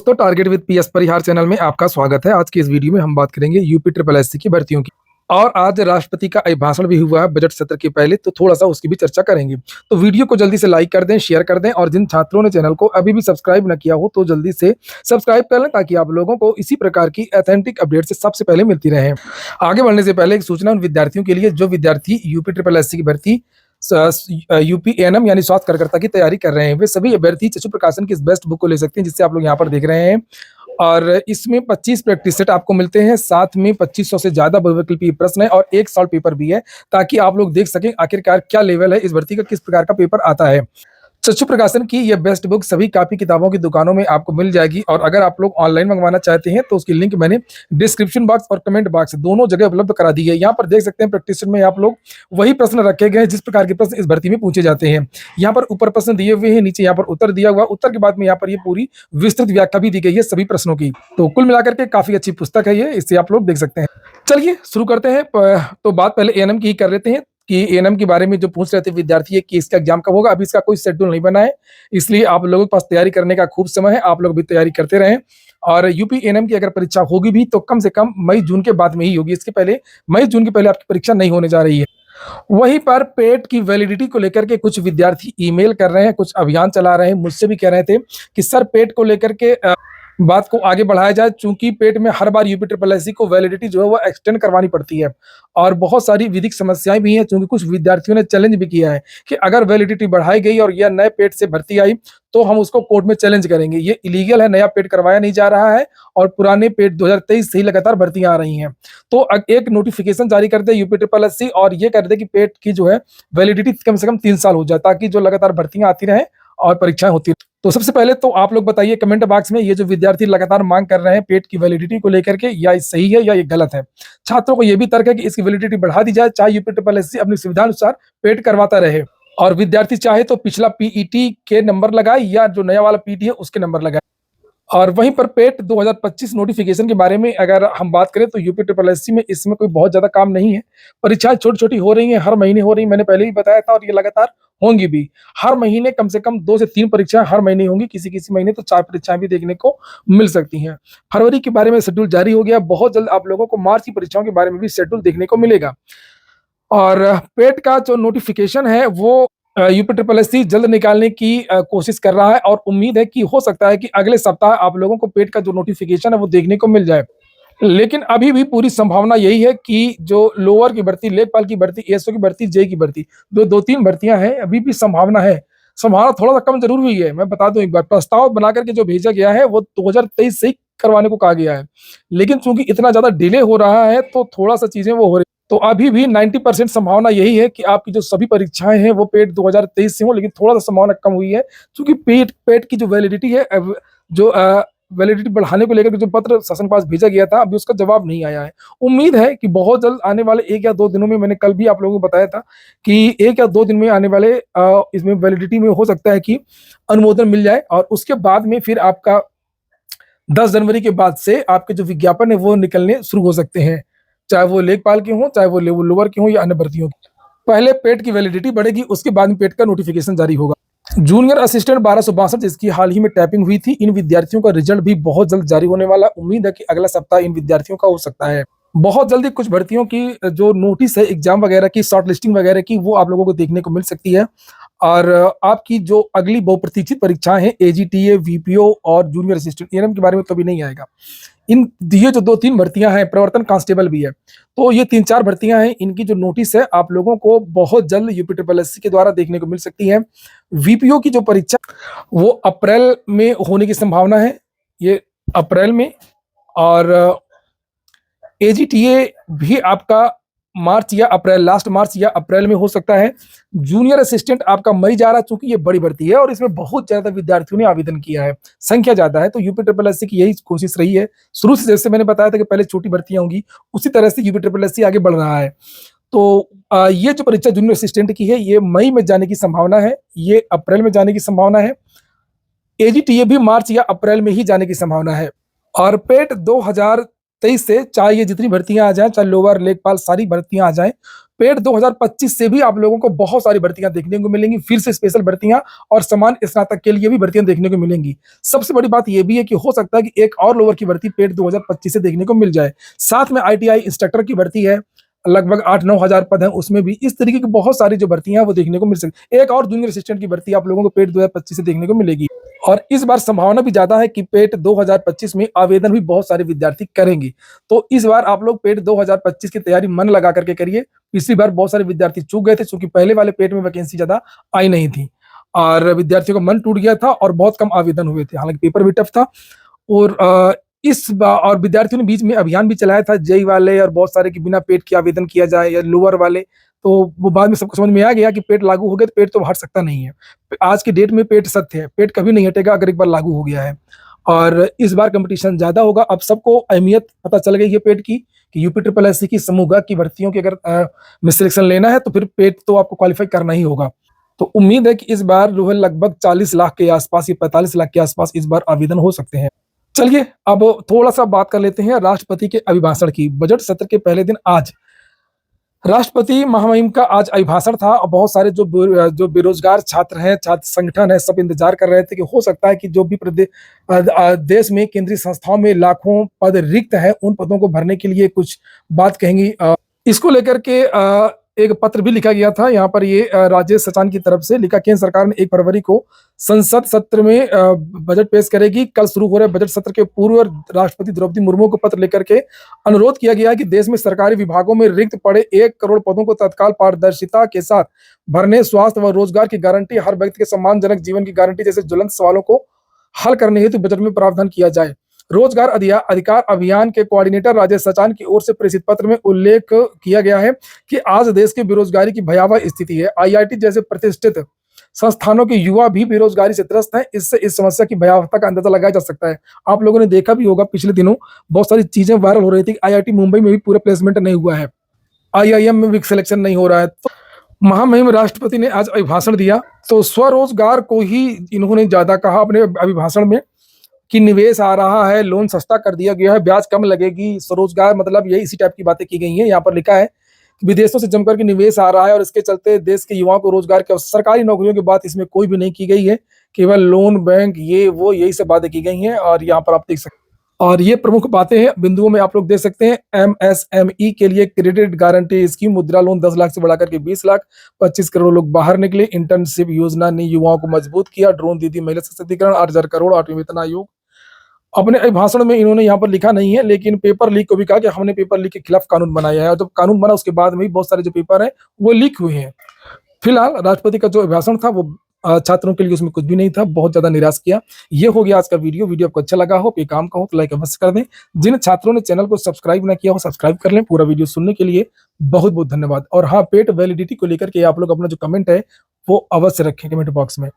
दोस्तों, target with PS Parihar channel में आपका स्वागत है। आज की इस वीडियो में हम बात करेंगे यूपी ट्रिपल एससी की भर्तियों की। और आज राष्ट्रपति का अभिभाषण भी हुआ है बजट सत्र के पहले, तो थोड़ा सा उसकी भी चर्चा करेंगे। तो वीडियो को जल्दी से लाइक कर दें, शेयर कर दें, और जिन छात्रों ने चैनल को अभी भी सब्सक्राइब न किया हो तो जल्दी से सब्सक्राइब कर लें, ताकि आप लोगों को इसी प्रकार की ऑथेंटिक अपडेट से सबसे पहले मिलती रहे। आगे बढ़ने से पहले एक सूचना उन विद्यार्थियों के लिए जो विद्यार्थी यूपी ट्रिपल एससी की भर्ती यूपी एएनएम यानी स्वास्थ्य कार्यकर्ता की तैयारी कर रहे हैं, वे सभी अभ्यर्थी चक्षु प्रकाशन की इस बेस्ट बुक को ले सकते हैं, जिससे आप लोग यहाँ पर देख रहे हैं। और इसमें 25 प्रैक्टिस सेट आपको मिलते हैं, साथ में 2500 से ज्यादा बहुविकल्पीय प्रश्न है और एक सॉल्व पेपर भी है, ताकि आप लोग देख सकें आखिरकार क्या लेवल है इस भर्ती का, किस प्रकार का पेपर आता है। चक्षु प्रकाशन की यह बेस्ट बुक सभी कॉपी किताबों की दुकानों में आपको मिल जाएगी, और अगर आप लोग ऑनलाइन मंगवाना चाहते हैं तो उसकी लिंक मैंने डिस्क्रिप्शन बॉक्स और कमेंट बॉक्स दोनों जगह उपलब्ध करा दी है। यहाँ पर देख सकते हैं प्रैक्टिस में आप लोग वही प्रश्न रखे गए जिस प्रकार के प्रश्न इस भर्ती में पूछे जाते हैं। यहाँ पर ऊपर प्रश्न दिए हुए हैं, नीचे यहाँ पर उत्तर दिया हुआ, उत्तर के बाद में यहाँ पर ये पूरी विस्तृत व्याख्या भी दी गई है सभी प्रश्नों की। तो कुल मिलाकर के काफी अच्छी पुस्तक है ये, इससे आप लोग देख सकते हैं। चलिए शुरू करते हैं। तो बात पहले एएनएम की ही कर लेते हैं कि एएनएम के बारे में जो पूछ रहे थे विद्यार्थी है कि इसका एग्जाम कब होगा। अभी इसका कोई शेड्यूल नहीं बना है, इसलिए आप लोगों के पास तैयारी करने का खूब समय है, आप लोग भी तैयारी करते रहें। और यूपी एएनएम की अगर परीक्षा होगी भी तो कम से कम मई जून के बाद में ही होगी, इसके पहले मई जून के पहले आपकी परीक्षा नहीं होने जा रही है। वहीं पर पेट की वैलिडिटी को लेकर के कुछ विद्यार्थी ईमेल कर रहे हैं, कुछ अभियान चला रहे हैं, मुझसे भी कह रहे थे कि सर पेट को लेकर के बात को आगे बढ़ाया जाए, चूंकि पेट में हर बार यूपी ट्रिपल एससी को वैलिडिटी जो है वो एक्सटेंड करवानी पड़ती है, और बहुत सारी विधिक समस्याएं भी हैं। चूंकि कुछ विद्यार्थियों ने चैलेंज भी किया है कि अगर वैलिडिटी बढ़ाई गई और यह नए पेट से भर्ती आई तो हम उसको कोर्ट में चैलेंज करेंगे। ये इलीगल है, नया पेट करवाया नहीं जा रहा है और पुराने पेट 2023 से ही लगातार भर्तियां आ रही हैं। तो एक नोटिफिकेशन जारी कर दे यूपी ट्रिपल एससी और ये कर दे कि पेट की जो है वैलिडिटी कम से कम 3 साल हो जाए, ताकि जो लगातार भर्तियां आती रहें और परीक्षाएं होती रहें। तो सबसे पहले तो आप लोग बताइए कमेंट बॉक्स में, ये जो विद्यार्थी लगातार मांग कर रहे हैं पेट की वैलिडिटी को लेकर के, या सही है या ये गलत है। छात्रों को यह भी तर्क है कि इसकी वैलिडिटी बढ़ा दी जाए, चाहे यूपी ट्रिपल एससी अपनी सुविधा अनुसार पेट करवाता रहे, और विद्यार्थी चाहे तो पिछला पीईटी के नंबर लगाए या जो नया वाला पीटी है उसके नंबर लगाए। और वहीं पर पेट 2025 नोटिफिकेशन के बारे में अगर हम बात करें तो यूपी ट्रिपल एससी में इसमें कोई बहुत ज्यादा काम नहीं है। परीक्षाएं छोटी छोटी हो रही हैं, हर महीने हो रही, मैंने पहले ही बताया था, और ये लगातार होंगी भी। हर महीने कम से कम 2 से 3 परीक्षाएं हर महीने होंगी, किसी किसी महीने तो 4 परीक्षाएं भी देखने को मिल सकती हैं। फरवरी के बारे में शेड्यूल जारी हो गया, बहुत जल्द आप लोगों को मार्च की परीक्षाओं के बारे में भी शेड्यूल देखने को मिलेगा। और पेट का जो नोटिफिकेशन है वो यूपी ट्रिपल एससी जल्द निकालने की कोशिश कर रहा है, और उम्मीद है कि हो सकता है कि अगले सप्ताह आप लोगों को पेट का जो नोटिफिकेशन है वो देखने को मिल जाए। लेकिन अभी भी पूरी संभावना यही है कि जो लोअर की भर्ती, लेखपाल की भर्ती, एएसओ की भर्ती, जे की भर्ती, 2-3 भर्तियां हैं, अभी भी संभावना है। संभावना थोड़ा सा कम जरूर हुई है। मैं बता दूं एक बार, प्रस्ताव बना करके जो भेजा गया है वो 2023 से ही करवाने को कहा गया है, लेकिन चूंकि इतना ज्यादा डिले हो रहा है तो थोड़ा सा चीजें वो हो रही। तो अभी भी 90% संभावना यही है कि आपकी जो सभी परीक्षाएं हैं वो पेट 2023 से हो, लेकिन थोड़ा सा संभावना कम हुई है, क्योंकि पेट की जो वैलिडिटी है, जो वैलिडिटी बढ़ाने को लेकर जो पत्र शासन के पास भेजा गया था, अभी उसका जवाब नहीं आया है। उम्मीद है कि बहुत जल्द आने वाले 1 या 2 दिनों में, मैंने कल भी आप लोगों को बताया था कि 1 या 2 दिन में आने वाले इसमें वैलिडिटी में हो सकता है कि अनुमोदन मिल जाए, और उसके बाद में फिर आपका 10 जनवरी के बाद से आपके जो विज्ञापन है वो निकलने शुरू हो सकते हैं, चाहे वो लेखपाल के हों, चाहे वो लोअर के हों या अन्य भर्तियों की। पहले पेट की वैलिडिटी बढ़ेगी, उसके बाद में पेट का नोटिफिकेशन जारी होगा। जूनियर असिस्टेंट 1262 जिसकी हाल ही में टैपिंग हुई थी, इन विद्यार्थियों का रिजल्ट भी बहुत जल्द जारी होने वाला। उम्मीद है कि अगला सप्ताह इन विद्यार्थियों का हो सकता है। बहुत जल्दी कुछ भर्तियों की जो नोटिस है एग्जाम वगैरह की, शॉर्ट लिस्टिंग वगैरह की, वो आप लोगों को देखने को मिल सकती है। और आपकी जो अगली बहुप्रतीक्षित परीक्षाएं हैं, एजीटीए, वीपीओ और जूनियर असिस्टेंट, एएनएम के बारे में तो अभी नहीं आएगा। इन ये जो 2-3 भर्तियां हैं, प्रवर्तन कांस्टेबल भी है, तो ये 3-4 भर्तियां हैं, इनकी जो नोटिस है आप लोगों को बहुत जल्द यूपी ट्रिपल एससी के द्वारा देखने को मिल सकती है। वीपीओ की जो परीक्षा वो अप्रैल में होने की संभावना है, ये अप्रैल में। और एजीटीए भी आपका मार्च या अप्रैल, लास्ट मार्च या अप्रैल में हो सकता है। जूनियर असिस्टेंट आपका मई जा रहा है, चूंकि ये बड़ी भर्ती है और इसमें बहुत ज्यादा विद्यार्थियों ने आवेदन किया है, संख्या ज्यादा है, तो यूपी ट्रिपल एससी की यही कोशिश रही है शुरू से। जैसे मैंने बताया था कि पहले छोटी भर्तियां होंगी, उसी तरह से यूपी ट्रिपल एससी आगे बढ़ रहा है। तो ये जो परीक्षा जूनियर असिस्टेंट की है ये मई में जाने की संभावना है, ये अप्रैल में जाने की संभावना है। एजीटीए भी मार्च या अप्रैल में ही जाने की संभावना है। और पेट 2023 से, चाहे ये जितनी भर्तियां आ जाएं, चाहे लोअर, लेखपाल, सारी भर्तियां आ जाएं, पेट 2025 से भी आप लोगों को बहुत सारी भर्तियां देखने को मिलेंगी, फिर से स्पेशल भर्तियां और समान स्नातक के लिए भी भर्तियां देखने को मिलेंगी। सबसे बड़ी बात यह भी है कि हो सकता है कि एक और लोअर की भर्ती पेट 2025 से देखने को मिल जाए। साथ में आईटीआई इंस्ट्रक्टर की भर्ती है, लगभग 8-9 हजार पद हैं, उसमें भी इस तरीके की बहुत सारी जो भर्तियां हैं वो देखने को मिल सकती है। एक और जूनियर असिस्टेंट की भर्ती आप लोगों को पेट 2025 से देखने को मिलेगी और इस बार संभावना भी ज्यादा है कि पेट 2025 में आवेदन भी बहुत सारे विद्यार्थी करेंगे। तो इस बार आप लोग पेट 2025 की तैयारी मन लगा करके करिए। पिछली बार बहुत सारे विद्यार्थी चूक गए थे क्योंकि पहले वाले पेट में वैकेंसी ज्यादा आई नहीं थी और विद्यार्थियों का मन टूट गया था और बहुत कम आवेदन हुए थे, हालांकि पेपर भी टफ था। और इस बार और विद्यार्थियों ने बीच में अभियान भी चलाया था जेई वाले और बहुत सारे कि बिना पेट के आवेदन किया जाए या लोअर वाले, तो वो बाद में सबको समझ में आ गया कि पेट लागू हो गया तो पेट तो हट सकता नहीं है। आज की डेट में पेट सत्य है, पेट कभी नहीं हटेगा अगर एक बार लागू हो गया है। और इस बार कंपटीशन ज्यादा होगा। अब सबको अहमियत पता चल गई है पेट की कि यूपी ट्रिपल एससी की समूह की भर्तियों की अगर में सिलेक्शन लेना है तो फिर पेट तो आपको क्वालिफाई करना ही होगा। तो उम्मीद है कि इस बार जो है लगभग 40 लाख के आसपास या 45 लाख के आसपास इस बार आवेदन हो सकते हैं। चलिए अब थोड़ा सा बात कर लेते हैं राष्ट्रपति के अभिभाषण की। बजट सत्र के पहले दिन आज राष्ट्रपति महामहिम का आज अभिभाषण था और बहुत सारे जो बेरोजगार छात्र हैं, छात्र संगठन है, सब इंतजार कर रहे थे कि हो सकता है कि जो भी देश में केंद्रीय संस्थाओं में लाखों पद रिक्त हैं उन पदों को भरने के लिए कुछ बात कहेंगी। इसको लेकर के एक पत्र भी लिखा गया था। यहाँ पर ये राजेश सचान की तरफ से लिखा, केंद्र सरकार ने 1 फरवरी को संसद सत्र में बजट पेश करेगी। कल शुरू हो रहे बजट सत्र के पूर्व राष्ट्रपति द्रौपदी मुर्मू को पत्र लेकर के अनुरोध किया गया है कि देश में सरकारी विभागों में रिक्त पड़े 1 करोड़ पदों को तत्काल पारदर्शिता के साथ भरने, स्वास्थ्य व रोजगार की गारंटी, हर व्यक्ति के सम्मानजनक जीवन की गारंटी जैसे ज्वलंत सवालों को हल करने हेतु बजट में प्रावधान किया जाए। रोजगार अधिकार अभियान के कोऑर्डिनेटर राजेश सचान की ओर से प्रेषित पत्र में उल्लेख किया गया है कि आज देश की बेरोजगारी की भयावह स्थिति है। आईआईटी जैसे प्रतिष्ठित संस्थानों के युवा भी बेरोजगारी से त्रस्त हैं। इससे इस समस्या की भयावहता का अंदाजा लगाया जा सकता है। आप लोगों ने देखा भी होगा पिछले दिनों बहुत सारी चीजें वायरल हो रही थी। आईआईटी मुंबई में भी पूरा प्लेसमेंट नहीं हुआ है, आईआईएम में भी सिलेक्शन नहीं हो रहा है। तो महामहिम राष्ट्रपति ने आज अभिभाषण दिया तो स्वरोजगार को ही इन्होंने ज्यादा कहा अपने अभिभाषण में कि निवेश आ रहा है, लोन सस्ता कर दिया गया है, ब्याज कम लगेगी, स्वरोजगार मतलब यही इसी टाइप की बातें की गई हैं। यहाँ पर लिखा है कि विदेशों से जमकर के निवेश आ रहा है और इसके चलते देश के युवाओं को रोजगार के सरकारी नौकरियों की बात इसमें कोई भी नहीं की गई है। केवल लोन, बैंक, ये वो यही सब बातें की गई हैं और यहाँ पर आप देख सकते हैं। और ये प्रमुख बातें हैं, बिंदुओं में आप लोग देख सकते हैं। एमएसएमई के लिए क्रेडिट गारंटी स्कीम, मुद्रा लोन 10 लाख से बढ़ाकर के 20 लाख, 25 करोड़ लोग बाहर निकले। इंटर्नशिप योजना ने युवाओं को मजबूत किया। ड्रोन दीदी महिला सशक्तिकरण, 8,000 करोड़। 8वीं वेतन आयोग। अपने भाषण में इन्होंने यहाँ पर लिखा नहीं है लेकिन पेपर लीक को भी कहा कि हमने पेपर लीक के खिलाफ कानून बनाया है और जब कानून बना उसके बाद में भी बहुत सारे जो पेपर हैं वो लीक हुए हैं। फिलहाल राष्ट्रपति का जो अभिभाषण था वो छात्रों के लिए उसमें कुछ भी नहीं था, बहुत ज्यादा निराश किया। ये हो गया आज का वीडियो आपको अच्छा लगा हो, पे काम का हो तो लाइक अवश्य कर दें। जिन छात्रों ने चैनल को सब्सक्राइब ना किया हो सब्सक्राइब कर लें। पूरा वीडियो सुनने के लिए बहुत बहुत धन्यवाद। और हाँ, पेट वैलिडिटी को लेकर के आप लोग अपना जो कमेंट है वो अवश्य रखें कमेंट बॉक्स में।